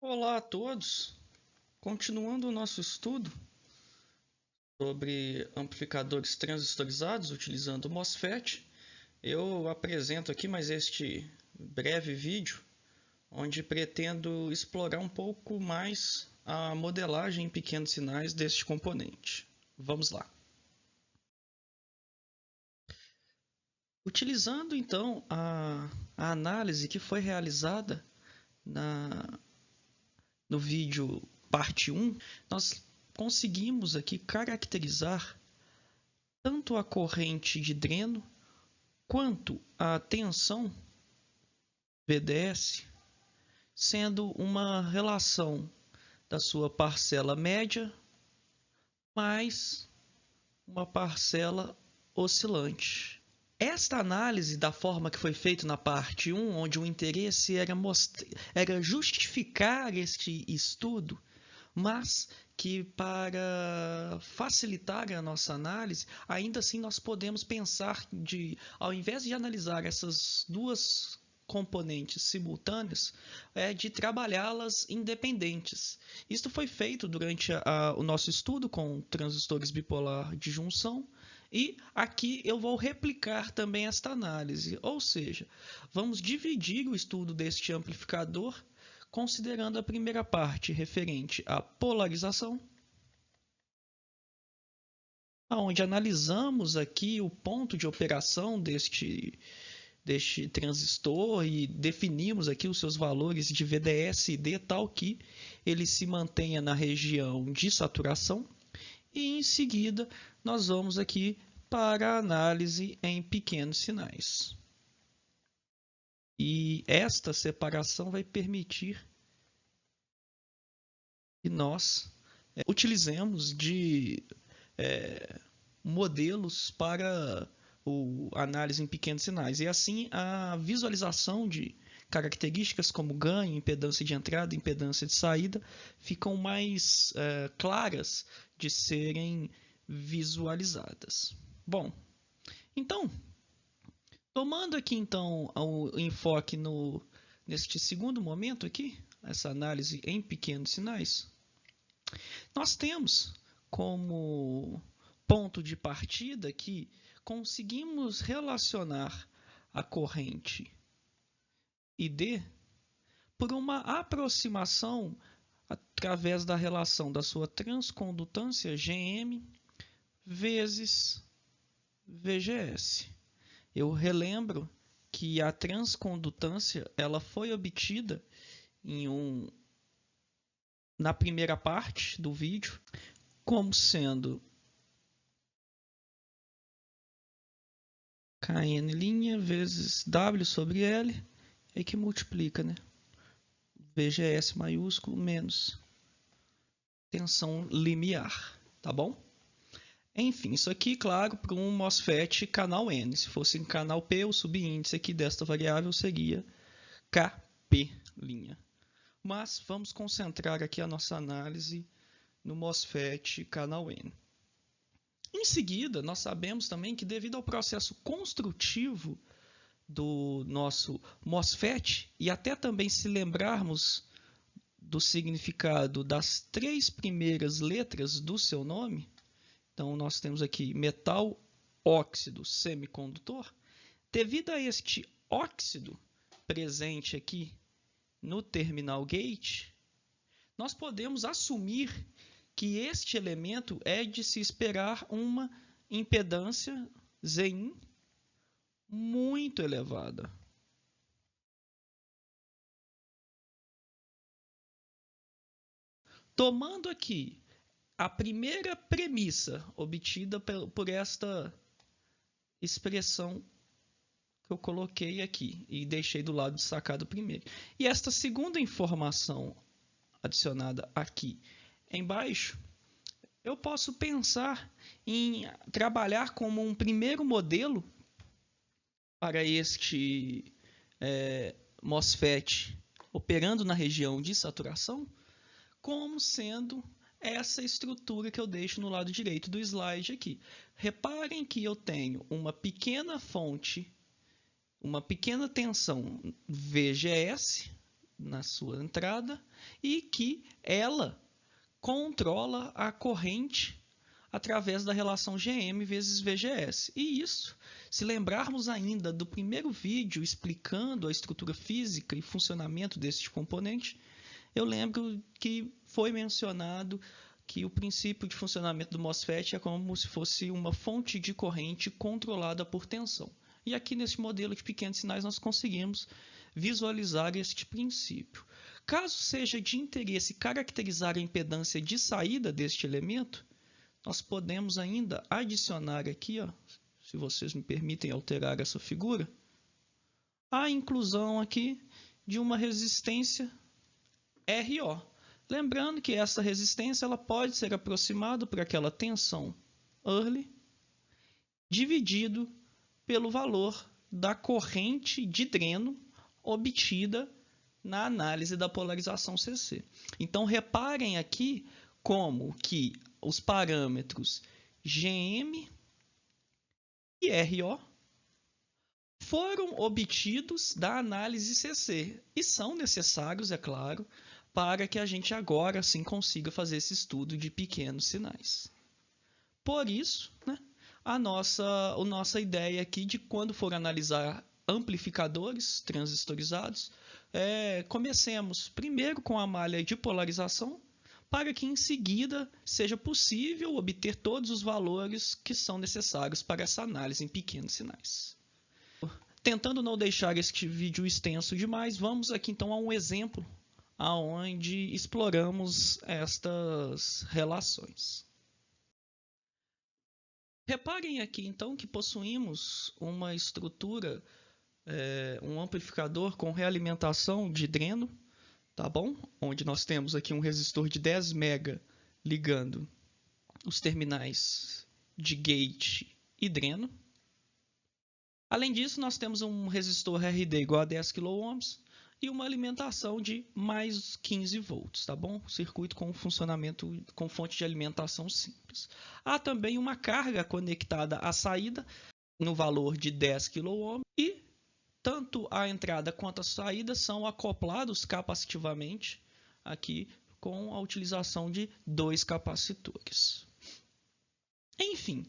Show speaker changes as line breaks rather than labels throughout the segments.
Olá a todos! Continuando o nosso estudo sobre amplificadores transistorizados utilizando o MOSFET, eu apresento aqui mais este breve vídeo onde pretendo explorar um pouco mais a modelagem em pequenos sinais deste componente. Vamos lá! Utilizando então a análise que foi realizada no vídeo parte 1, nós conseguimos aqui caracterizar tanto a corrente de dreno quanto a tensão VDS sendo uma relação da sua parcela média mais uma parcela oscilante. Esta análise, da forma que foi feita na parte 1, onde o interesse era justificar este estudo, mas que para facilitar a nossa análise, ainda assim nós podemos pensar ao invés de analisar essas duas componentes simultâneas, de trabalhá-las independentes. Isto foi feito durante o nosso estudo com transistores bipolar de junção, e aqui eu vou replicar também esta análise, ou seja, vamos dividir o estudo deste amplificador considerando a primeira parte referente à polarização, onde analisamos aqui o ponto de operação deste transistor e definimos aqui os seus valores de VDS e D tal que ele se mantenha na região de saturação. E em seguida nós vamos aqui para a análise em pequenos sinais. E esta separação vai permitir que nós utilizemos de modelos para análise em pequenos sinais. E assim a visualização de características como ganho, impedância de entrada, impedância de saída ficam mais claras de serem visualizadas. Bom, então, tomando aqui então o enfoque neste segundo momento aqui, essa análise em pequenos sinais, nós temos como ponto de partida que conseguimos relacionar a corrente ID por uma aproximação através da relação da sua transcondutância Gm vezes VGS. Eu relembro que a transcondutância ela foi obtida na primeira parte do vídeo como sendo Kn' vezes W sobre L, é que multiplica, né? VGS maiúsculo menos tensão limiar, tá b'om? Enfim, isso aqui, claro, para um MOSFET canal N. Se fosse em canal P, o subíndice aqui desta variável seria Kp'. Mas vamos concentrar aqui a nossa análise no MOSFET canal N. Em seguida, nós sabemos também que devido ao processo construtivo do nosso MOSFET, e até também se lembrarmos do significado das três primeiras letras do seu nome, então nós temos aqui metal óxido semicondutor, devido a este óxido presente aqui no terminal gate, nós podemos assumir que este elemento é de se esperar uma impedância Zin muito elevada. Tomando aqui a primeira premissa obtida por esta expressão que eu coloquei aqui e deixei do lado destacado primeiro. E esta segunda informação adicionada aqui embaixo, eu posso pensar em trabalhar como um primeiro modelo para este MOSFET operando na região de saturação, como sendo essa estrutura que eu deixo no lado direito do slide aqui. Reparem que eu tenho uma pequena fonte, uma pequena tensão VGS, na sua entrada e que ela controla a corrente através da relação GM vezes VGS. E isso, se lembrarmos ainda do primeiro vídeo explicando a estrutura física e funcionamento deste componente, eu lembro que foi mencionado que o princípio de funcionamento do MOSFET é como se fosse uma fonte de corrente controlada por tensão. E aqui nesse modelo de pequenos sinais nós conseguimos visualizar este princípio. Caso seja de interesse caracterizar a impedância de saída deste elemento, nós podemos ainda adicionar aqui, ó, se vocês me permitem alterar essa figura, a inclusão aqui de uma resistência RO. Lembrando que essa resistência ela pode ser aproximada por aquela tensão early dividido pelo valor da corrente de dreno obtida na análise da polarização CC. Então, reparem aqui como que os parâmetros GM e RO foram obtidos da análise CC e são necessários, é claro, para que a gente agora sim consiga fazer esse estudo de pequenos sinais. Por isso, né, a nossa ideia aqui de quando for analisar amplificadores transistorizados, comecemos primeiro com a malha de polarização, para que em seguida seja possível obter todos os valores que são necessários para essa análise em pequenos sinais. Tentando não deixar este vídeo extenso demais, vamos aqui então a um exemplo onde exploramos estas relações. Reparem aqui então que possuímos uma estrutura, um amplificador com realimentação de dreno, tá bom? Onde nós temos aqui um resistor de 10 mega ligando os terminais de gate e dreno. Além disso, nós temos um resistor RD igual a 10 kΩ e uma alimentação de mais 15 volts, tá bom? Circuito com funcionamento com fonte de alimentação simples. Há também uma carga conectada à saída no valor de 10 kΩ e tanto a entrada quanto a saída são acoplados capacitivamente aqui com a utilização de 2 capacitores. Enfim,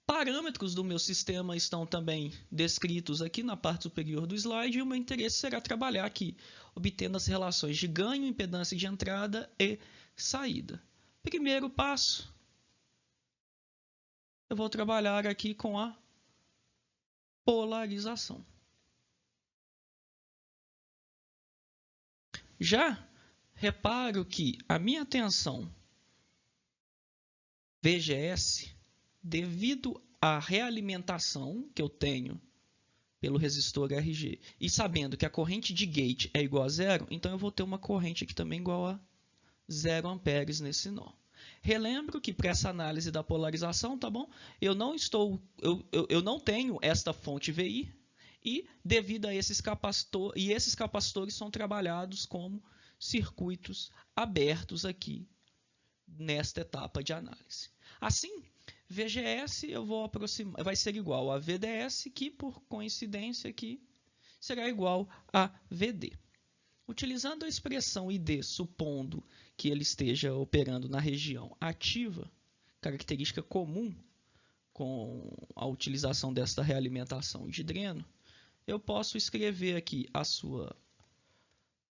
parâmetros do meu sistema estão também descritos aqui na parte superior do slide e o meu interesse será trabalhar aqui, obtendo as relações de ganho, impedância de entrada e saída. Primeiro passo, eu vou trabalhar aqui com a polarização. Já reparo que a minha tensão VGS, devido à realimentação que eu tenho pelo resistor RG e sabendo que a corrente de gate é igual a zero, então eu vou ter uma corrente aqui também igual a 0 amperes nesse nó. Relembro que para essa análise da polarização, tá bom? Eu não tenho esta fonte VI e devido a esses capacitores são trabalhados como circuitos abertos aqui nesta etapa de análise. Assim, VGS vai ser igual a VDS, que por coincidência aqui será igual a VD. Utilizando a expressão ID, supondo que ele esteja operando na região ativa, característica comum com a utilização desta realimentação de dreno, eu posso escrever aqui a sua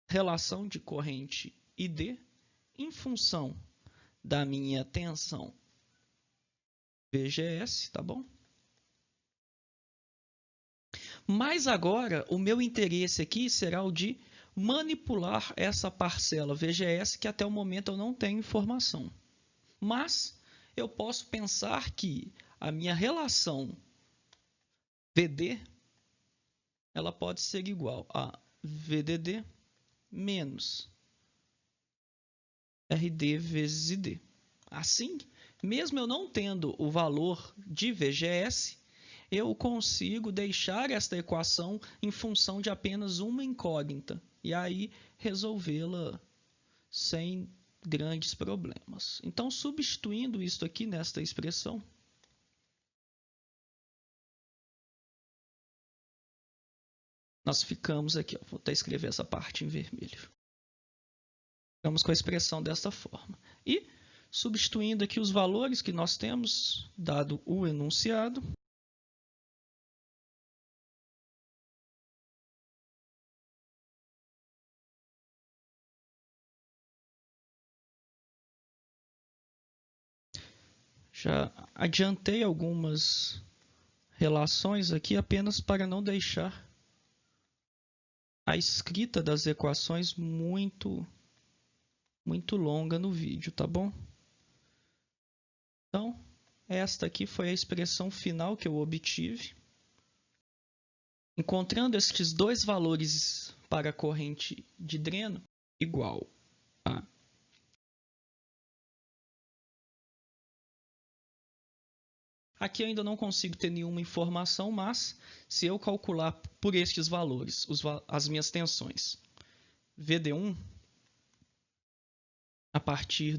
relação de corrente ID em função da minha tensão VGS, tá bom? Mas agora o meu interesse aqui será o de manipular essa parcela VGS que até o momento eu não tenho informação. Mas eu posso pensar que a minha relação VD ela pode ser igual a VDD menos RD vezes ID. Assim, mesmo eu não tendo o valor de VGS, eu consigo deixar esta equação em função de apenas uma incógnita e aí resolvê-la sem grandes problemas. Então, substituindo isso aqui nesta expressão, nós ficamos aqui, ó, vou até escrever essa parte em vermelho. Ficamos com a expressão desta forma. E, substituindo aqui os valores que nós temos, dado o enunciado, já adiantei algumas relações aqui apenas para não deixar a escrita das equações muito longa no vídeo, tá bom? Então, esta aqui foi a expressão final que eu obtive. Encontrando estes dois valores para a corrente de dreno, igual a aqui eu ainda não consigo ter nenhuma informação, mas se eu calcular por estes valores as minhas tensões VD1, a partir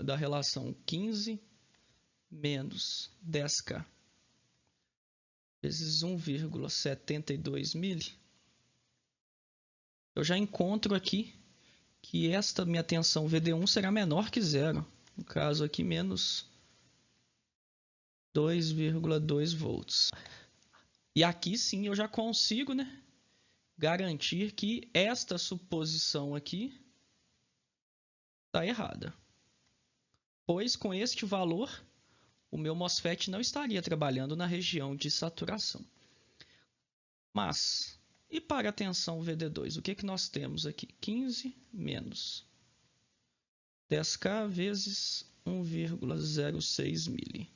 da relação 15 menos 10K vezes 1,72 mili, eu já encontro aqui que esta minha tensão VD1 será menor que zero. No caso aqui, menos 2,2 volts. E aqui sim eu já consigo, né, garantir que esta suposição aqui está errada. Pois com este valor, o meu MOSFET não estaria trabalhando na região de saturação. Mas, e para a tensão VD2? O que nós temos aqui? 15 menos 10K vezes 1,06 mili.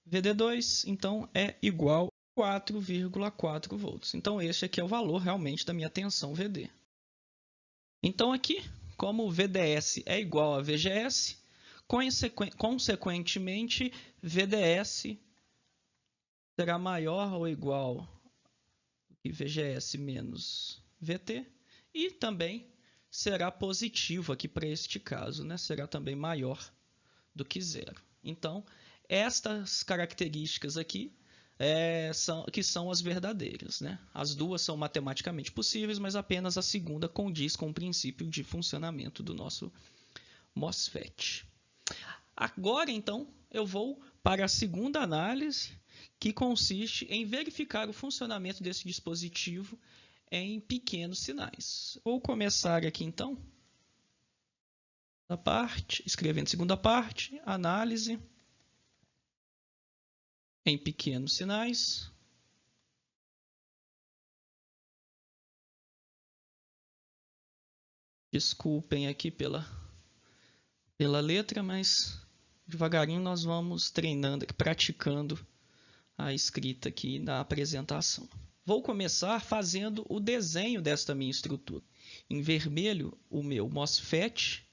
VD2, então, é igual a 4,4 volts. Então, este aqui é o valor realmente da minha tensão VD. Então, aqui, como VDS é igual a VGS, consequentemente, VDS será maior ou igual que VGS menos VT, e também será positivo aqui para este caso, né? Será também maior do que zero. Então, estas características aqui são as verdadeiras, né? As duas são matematicamente possíveis, mas apenas a segunda condiz com o princípio de funcionamento do nosso MOSFET. Agora, então, eu vou para a segunda análise, que consiste em verificar o funcionamento desse dispositivo em pequenos sinais. Vou começar aqui, então, escrevendo segunda parte, análise em pequenos sinais. Desculpem aqui pela letra, mas devagarinho nós vamos treinando, praticando a escrita aqui na apresentação. Vou começar fazendo o desenho desta minha estrutura. Em vermelho, o meu MOSFET,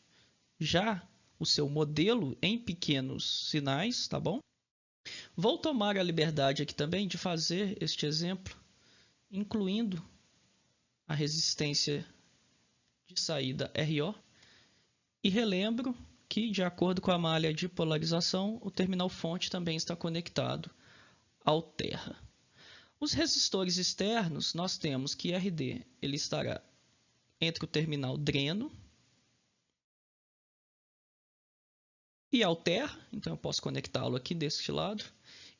já o seu modelo em pequenos sinais, tá bom? Vou tomar a liberdade aqui também de fazer este exemplo, incluindo a resistência de saída RO, e relembro que, de acordo com a malha de polarização, o terminal fonte também está conectado ao terra. Os resistores externos, nós temos que RD ele estará entre o terminal dreno e ao terra, então eu posso conectá-lo aqui deste lado.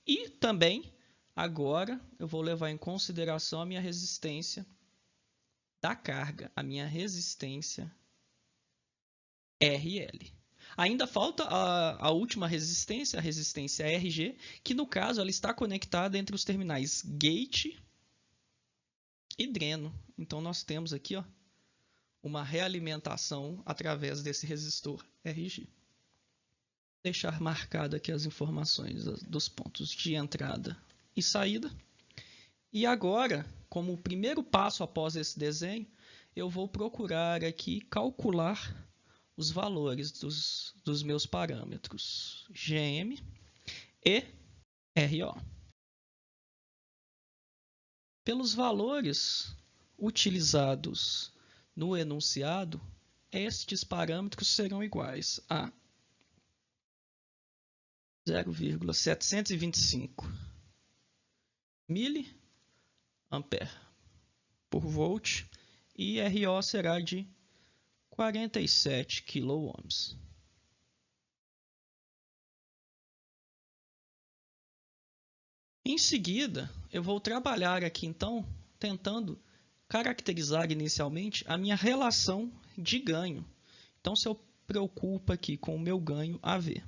E também, agora, eu vou levar em consideração a minha resistência da carga, a minha resistência RL. Ainda falta a última resistência, a resistência RG, que no caso ela está conectada entre os terminais gate e dreno. Então nós temos aqui, ó, uma realimentação através desse resistor RG. Vou deixar marcado aqui as informações dos pontos de entrada e saída. E agora, como primeiro passo após esse desenho, eu vou procurar aqui calcular os valores dos meus parâmetros GM e RO. Pelos valores utilizados no enunciado, estes parâmetros serão iguais a 0,725 miliampere por volt e RO será de 47 kΩ. Em seguida, eu vou trabalhar aqui então, tentando caracterizar inicialmente a minha relação de ganho. Então, se eu preocupo aqui com o meu ganho AV,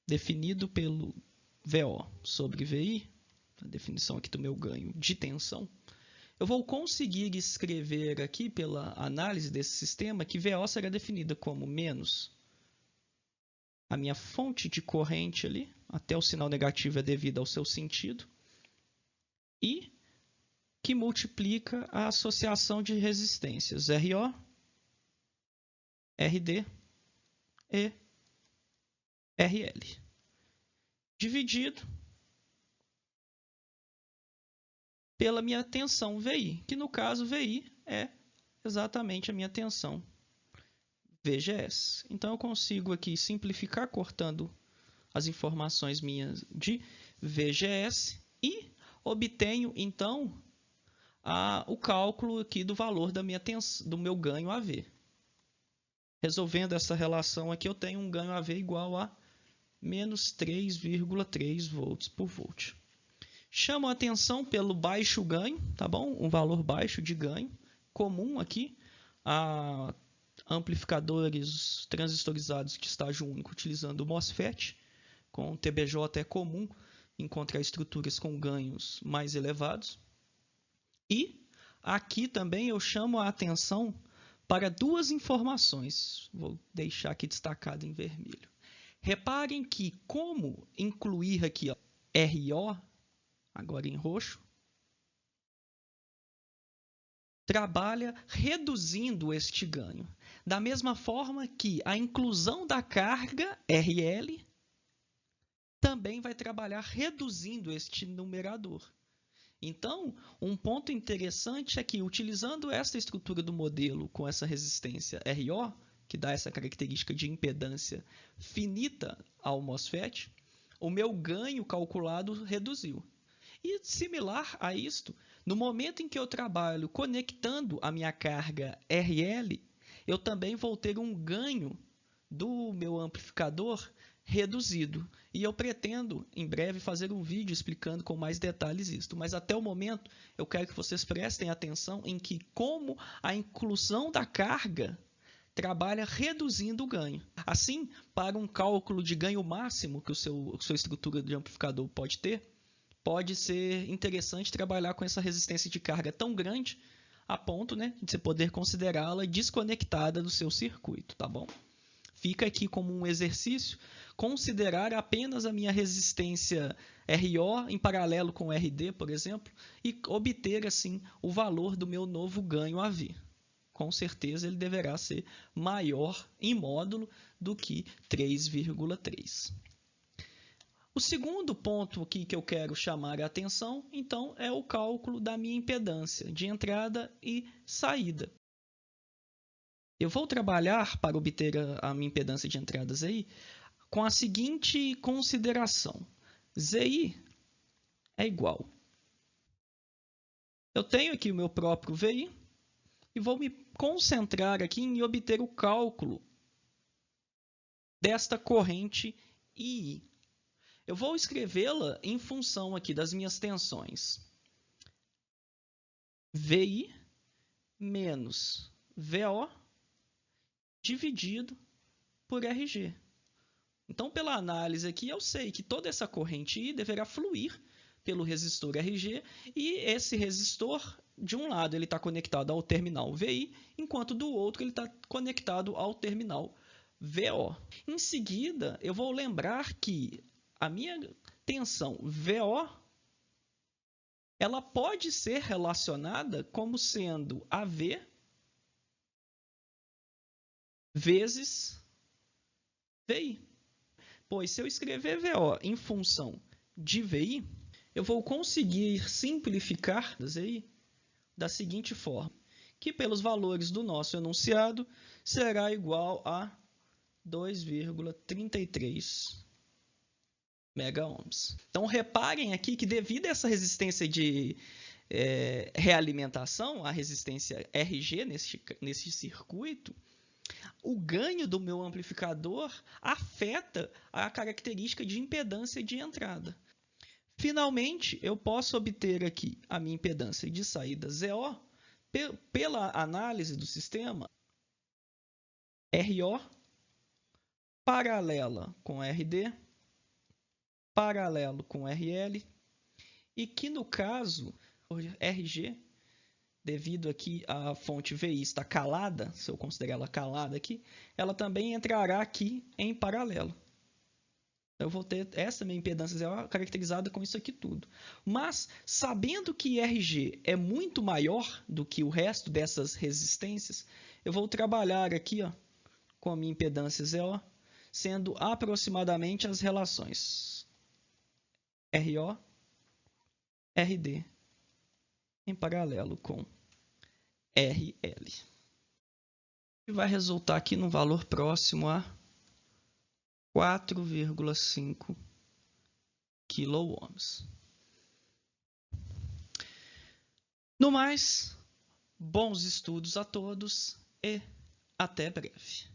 definido pelo VO sobre VI, a definição aqui do meu ganho de tensão, eu vou conseguir escrever aqui, pela análise desse sistema, que VO será definida como menos a minha fonte de corrente ali, até o sinal negativo é devido ao seu sentido, e que multiplica a associação de resistências RO, RD e RL, dividido pela minha tensão VI, que no caso VI é exatamente a minha tensão VGS. Então eu consigo aqui simplificar cortando as informações minhas de VGS e obtenho então o cálculo aqui do valor da minha do meu ganho AV. Resolvendo essa relação aqui, eu tenho um ganho AV igual a menos 3,3 volts por volt. Chamo a atenção pelo baixo ganho, tá bom? Um valor baixo de ganho, comum aqui a amplificadores transistorizados de estágio único utilizando o MOSFET. Com TBJ é comum encontrar estruturas com ganhos mais elevados. E aqui também eu chamo a atenção para duas informações. Vou deixar aqui destacado em vermelho. Reparem que como incluir aqui ó, RO, agora em roxo, trabalha reduzindo este ganho. Da mesma forma que a inclusão da carga RL também vai trabalhar reduzindo este numerador. Então, um ponto interessante é que, utilizando esta estrutura do modelo com essa resistência RO, que dá essa característica de impedância finita ao MOSFET, o meu ganho calculado reduziu. E similar a isto, no momento em que eu trabalho conectando a minha carga RL, eu também vou ter um ganho do meu amplificador reduzido. E eu pretendo, em breve, fazer um vídeo explicando com mais detalhes isto. Mas até o momento, eu quero que vocês prestem atenção em que como a inclusão da carga trabalha reduzindo o ganho. Assim, para um cálculo de ganho máximo que a sua estrutura de amplificador pode ter, pode ser interessante trabalhar com essa resistência de carga tão grande a ponto, né, de você poder considerá-la desconectada do seu circuito, tá bom? Fica aqui como um exercício considerar apenas a minha resistência RO em paralelo com RD, por exemplo, e obter assim o valor do meu novo ganho AV. Com certeza ele deverá ser maior em módulo do que 3,3. O segundo ponto aqui que eu quero chamar a atenção, então, é o cálculo da minha impedância de entrada e saída. Eu vou trabalhar para obter a minha impedância de entradas aí com a seguinte consideração. ZI é igual. Eu tenho aqui o meu próprio VI e vou me concentrar aqui em obter o cálculo desta corrente II. Eu vou escrevê-la em função aqui das minhas tensões. VI menos VO dividido por RG. Então, pela análise aqui, eu sei que toda essa corrente I deverá fluir pelo resistor RG e esse resistor, de um lado, ele está conectado ao terminal VI, enquanto do outro ele está conectado ao terminal VO. Em seguida, eu vou lembrar que a minha tensão VO ela pode ser relacionada como sendo AV vezes VI. Pois se eu escrever VO em função de VI, eu vou conseguir simplificar ZI da seguinte forma, que pelos valores do nosso enunciado será igual a 2,33 megaohms. Então, reparem aqui que devido a essa resistência de realimentação, a resistência RG nesse circuito, o ganho do meu amplificador afeta a característica de impedância de entrada. Finalmente, eu posso obter aqui a minha impedância de saída ZO pela análise do sistema RO paralela com RD, paralelo com RL, e que no caso RG, devido aqui a fonte VI está calada, se eu considerar ela calada aqui, ela também entrará aqui em paralelo. Eu vou ter essa minha impedância zero caracterizada com isso aqui tudo. Mas, sabendo que RG é muito maior do que o resto dessas resistências, eu vou trabalhar aqui com a minha impedância zero, sendo aproximadamente as relações RO, RD, em paralelo com RL. E vai resultar aqui num valor próximo a 4,5 kΩ. No mais, bons estudos a todos e até breve.